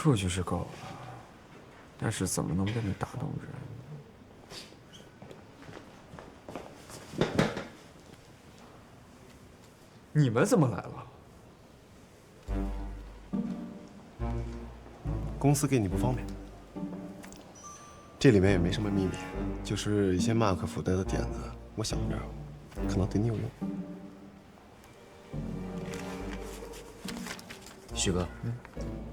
数据是夠了，但是怎么能被你打动人？你们怎么来了？公司给你不方便。这里面也没什么秘密，就是一些马克福德的点子，我想着可能对你有用。徐哥，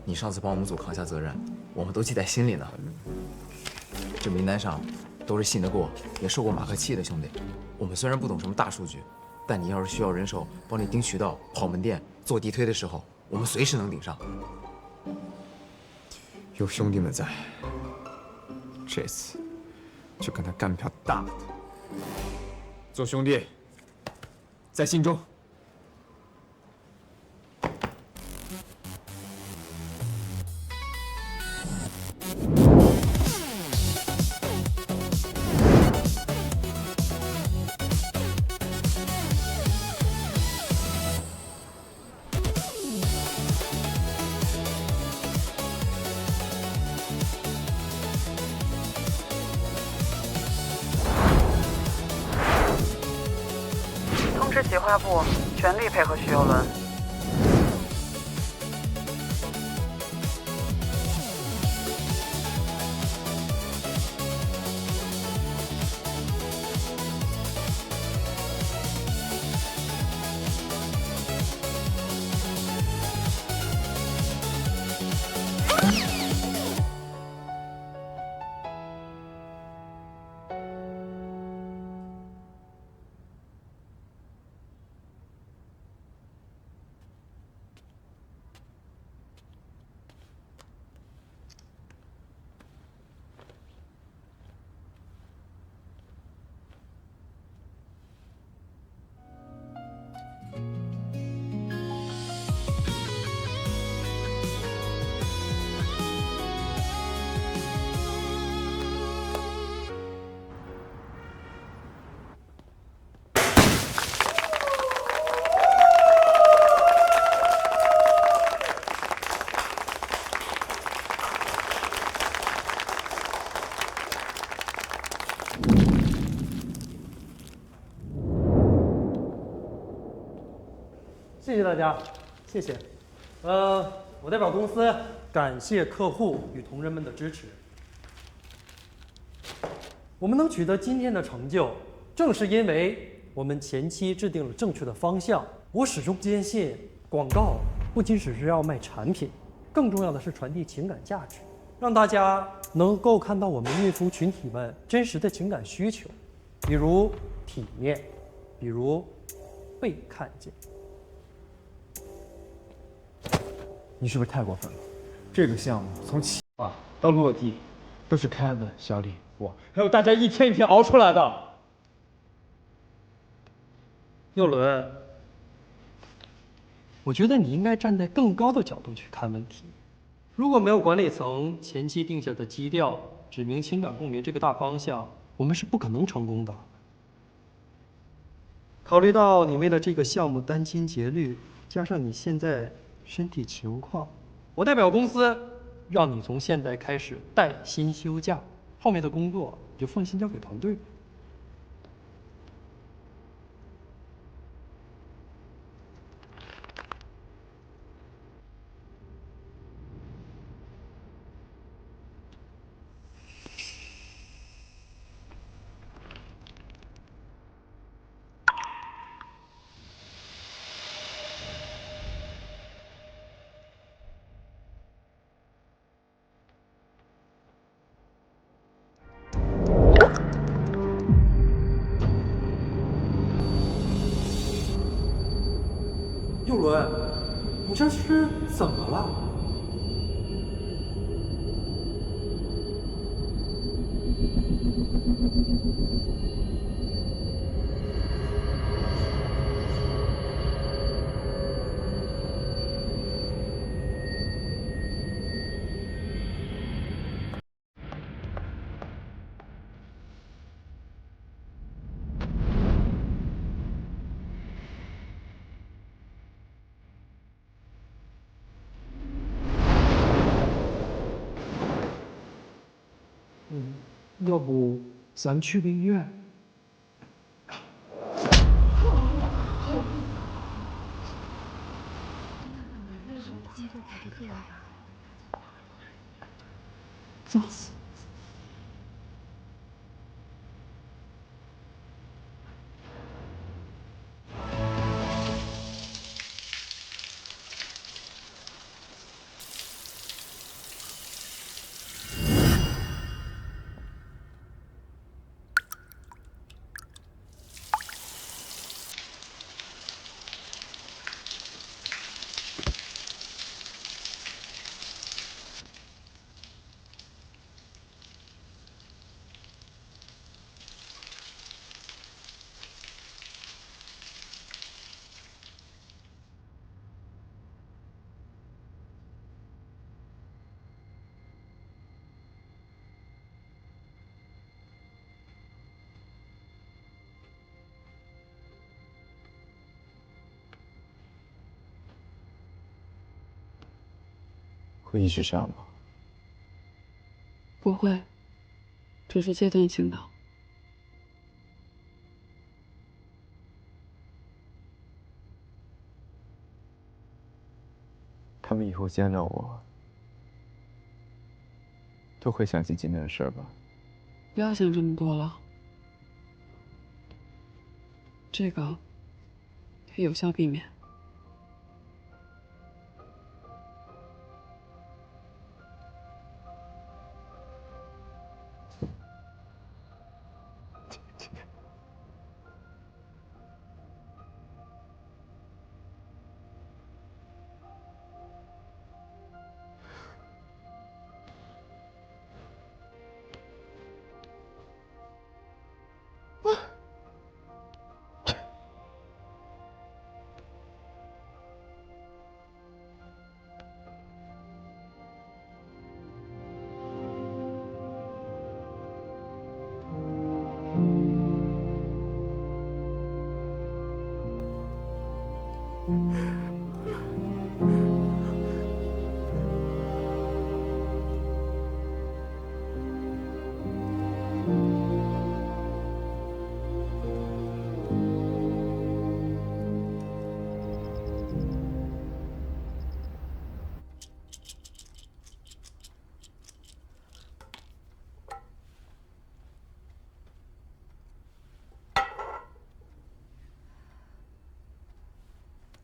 你上次帮我们组扛下责任，我们都记在心里呢。这名单上都是信得过、也受过马克气的兄弟。我们虽然不懂什么大数据，但你要是需要人手帮你盯渠道、跑门店、做地推的时候，我们随时能顶上。有兄弟们在，这次就跟他干票大的。做兄弟，在心中。通知企划部，全力配合徐有伦。谢谢大家，谢谢。我代表公司感謝客戶與同仁們的支持。我們能取得今天的成就，正是因為我們前期制定了正確的方向。我始終堅信，廣告不僅只是要賣產品，更重要的是傳遞情感價值，讓大家能夠看到我們孕婦群體們真實的情感需求，比如體面，比如被看見。你是不是太過分了？這個項目從企劃到落地，都是凱文、小李、我，還有大家一天一天熬出來的。佑倫，我覺得你應該站在更高的角度去看問題。如果沒有管理層前期定下的基調，指明情感共鳴這個大方向，我們是不可能成功的。考慮到你為了這個項目殚精竭慮，加上你現在身體情況，我代表公司讓你從現在開始帶薪休假，後面的工作你就放心交給團隊。佑倫，你這是怎麼了？要不咱去个医院？走。会一直这样吗？不会，只是阶段性的。他们以后见到我，都会想起今天的事儿吧？不要想这么多了，这个可以有效避免。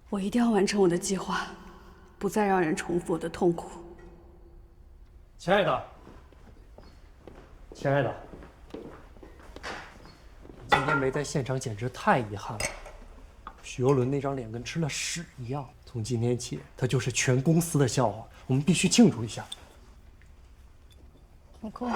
我一定要完成我的计划，不再让人重复我的痛苦。亲爱的，亲爱的，今天没在现场简直太遗憾了。许攸伦那张脸跟吃了屎一样，从今天起，他就是全公司的笑话，我們必須慶祝一下。不過。